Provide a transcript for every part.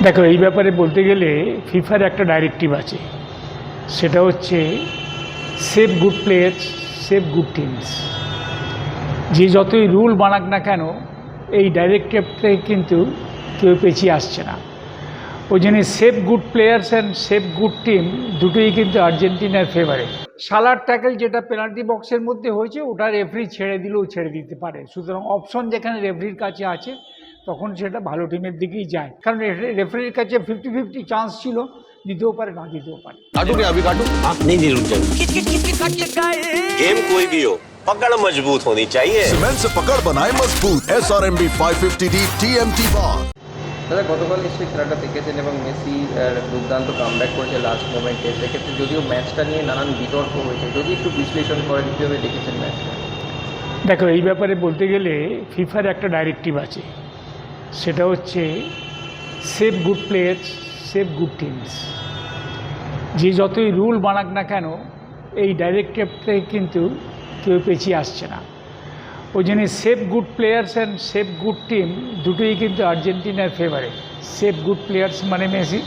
দেখো, এই ব্যাপারে বলতে গেলে ফিফার একটা ডাইরেক্টিভ আছে, সেটা হচ্ছে save good players, save good teams. যে যতই রুল বানাক না কেন, এই ডাইরেক্টিভ থেকে কিন্তু কেউ পেছিয়ে আসছে না। ওই জন্য save good players and save good team দুটোই কিন্তু আর্জেন্টিনার ফেভারে। সালার ট্যাকেল যেটা পেনাল্টি বক্সের মধ্যে হয়েছে, ওটা রেফারি ছেড়ে দিলেও ছেড়ে দিতে পারে। সুতরাং অপশন যেখানে রেফারির কাছে আছে, তখন সেটা ভালো টিমের দিকেই যায়। কারণ রেফারির কাছে 50-50 চান্স ছিল, দিতেও পারে না দিতেও পারে। काटूंगे अभी काटू आप नहीं रुक जाएंगे गेम कोई भी हो पकड़ मजबूत होनी चाहिए सीमेंट से पकड़ बनाए मजबूत SRMB 550D TMT bar। দাদা, গতকাল নিশ্চয়ই খেলাটা দেখেছেন এবং মেসি দুর্দান্ত কামব্যাক করেছে লাস্ট মোমেন্টে। সেক্ষেত্রে যদিও ম্যাচটা নিয়ে নানান বিতর্ক হয়েছে, যদি একটু বিশ্লেষণ করেন কীভাবে দেখেছেন ম্যাচটা? দেখো, এই ব্যাপারে বলতে গেলে ফিফার একটা ডাইরেক্টিভ আছে, সেটা হচ্ছে save good players, save good teams. যে যতই রুল বানাক না কেন, এই ডাইরেক্টিভ থেকে কিন্তু কেউ পেছিয়ে আসছে না। ওই জন্য save good players and save good team দুটোই কিন্তু আর্জেন্টিনার ফেভারে। সেভ গুড প্লেয়ার্স মানে মেসি,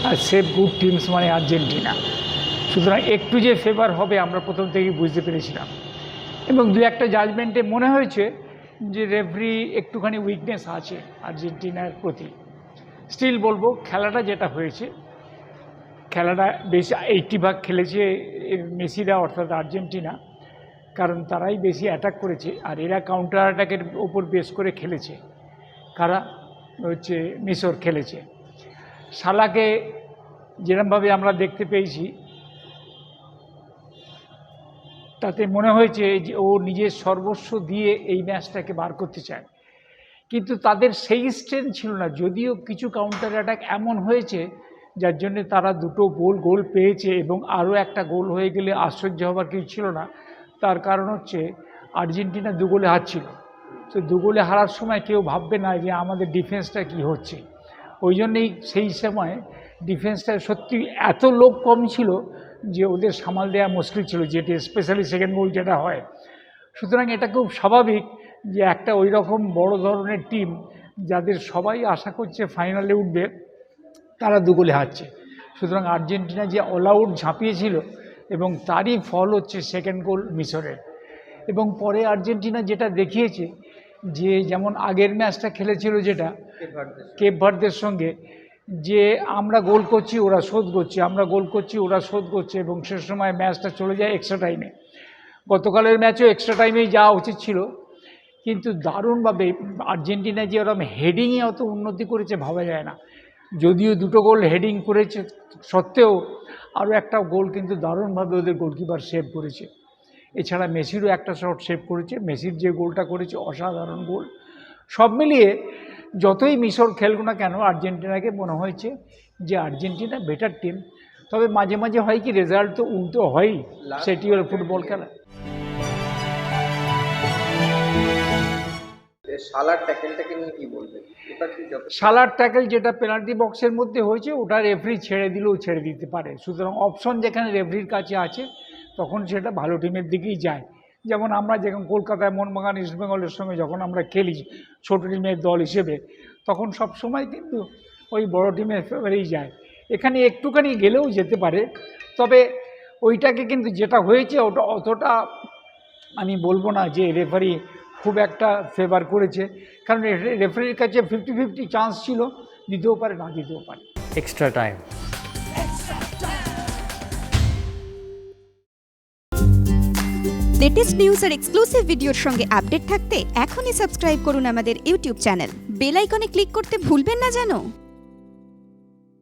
আর সেভ গুড টিমস মানে আর্জেন্টিনা। সুতরাং একটু যে ফেভার হবে আমরা প্রথম থেকেই বুঝতে পেরেছিলাম, এবং দু একটা জাজমেন্টে মনে হয়েছে যে রেফারি একটুখানি উইকনেস আছে আর্জেন্টিনার প্রতি। স্টিল বলবো, খেলাটা যেটা হয়েছে, খেলাটা বেশি 80 ভাগ খেলেছে মেসিরা, অর্থাৎ আর্জেন্টিনা, কারণ তারাই বেশি অ্যাটাক করেছে, আর এরা কাউন্টার অ্যাটাকের ওপর বেস করে খেলেছে। কারা হচ্ছে মিশর খেলেছে। সালাকে যেরকমভাবে আমরা দেখতে পেয়েছি, তাতে মনে হয়েছে যে ও নিজের সর্বস্ব দিয়ে এই ম্যাচটাকে বার করতে চায়, কিন্তু তাদের সেই স্ট্রেংথ ছিল না। যদিও কিছু কাউন্টার অ্যাটাক এমন হয়েছে যার জন্যে তারা দুটো গোল পেয়েছে, এবং আরও একটা গোল হয়ে গেলে আশ্চর্য হবার কিছু ছিল না। তার কারণ হচ্ছে আর্জেন্টিনা 2 গোলে হারছিল। তো 2 গোলে হারার সময় কেউ ভাববে না যে আমাদের ডিফেন্সটা কি হচ্ছে। ওই জন্যেই সেই সময় ডিফেন্সটা সত্যি এত লোক কম ছিল যে ওদের সামাল দেওয়া মুশকিল ছিল, যেটা স্পেশালি সেকেন্ড গোল যেটা হয়। সুতরাং এটা খুব স্বাভাবিক যে একটা ওই রকম বড় ধরনের টিম, যাদের সবাই আশা করছে ফাইনালে উঠবে, তারা 2 গোলে হারছে। সুতরাং আর্জেন্টিনা যে অল আউট ঝাঁপিয়েছিল, এবং তারই ফল হচ্ছে সেকেন্ড গোল মিশরের। এবং পরে আর্জেন্টিনা যেটা দেখিয়েছে, যে যেমন আগের ম্যাচটা খেলেছিল যেটা কেপ ভার্দের সঙ্গে, যে আমরা গোল করছি ওরা শোধ করছে, আমরা গোল করছি ওরা শোধ করছে, এবং সে সময় ম্যাচটা চলে যায় এক্সট্রা টাইমে। গতকালের ম্যাচও এক্সট্রা টাইমেই যাওয়া উচিত ছিল, কিন্তু দারুণভাবে আর্জেন্টিনা যে ওরকম হেডিংয়ে অত উন্নতি করেছে ভাবা যায় না। যদিও 2টো গোল হেডিং করেছে সত্ত্বেও আরও একটা গোল কিন্তু দারুণভাবে ওদের গোলকিপার সেভ করেছে। এছাড়া মেসিরও একটা শট সেভ করেছে। মেসির যে গোলটা করেছে অসাধারণ গোল। সব মিলিয়ে যতই মিশর খেলুক না কেন, আর্জেন্টিনাকে মনে হয়েছে যে আর্জেন্টিনা বেটার টিম। তবে মাঝে মাঝে হয় কি, রেজাল্ট তো উল্টো হয়ই, সেটি হলো ফুটবল খেলা। সালার ট্যাকেলটাকে নিয়ে কি বলবেন? সালার ট্যাকেল যেটা পেনাল্টি বক্সের মধ্যে হয়েছে, ওটা রেফারি ছেড়ে দিলেও ছেড়ে দিতে পারে। সুতরাং অপশন যেখানে রেফারির কাছে আছে, তখন সেটা ভালো টিমের দিকেই যায়। যেমন আমরা যখন কলকাতায় মোহনবাগান ইস্টবেঙ্গলের সঙ্গে যখন আমরা খেলি ছোটো টিমের দল হিসেবে, তখন সব সময় কিন্তু ওই বড় টিমের ফেভারেই যায়। এখানে একটুখানি গেলেও যেতে পারে, তবে ওইটাকে কিন্তু যেটা হয়েছে ওটা অতটা আমি বলবো না যে রেফারি খুব একটা ফেভার করেছে, কারণ রেফারির কাছে 50-50 চান্স ছিল, দিতেও পারে না দিতেও পারে। Extra time. লেটেস্ট নিউজ আর এক্সক্লুসিভ ভিডিওর সঙ্গে আপডেট থাকতে এখনই সাবস্ক্রাইব করুন আমাদের ইউটিউব চ্যানেল। বেল আইকনে ক্লিক করতে ভুলবেন না যেন।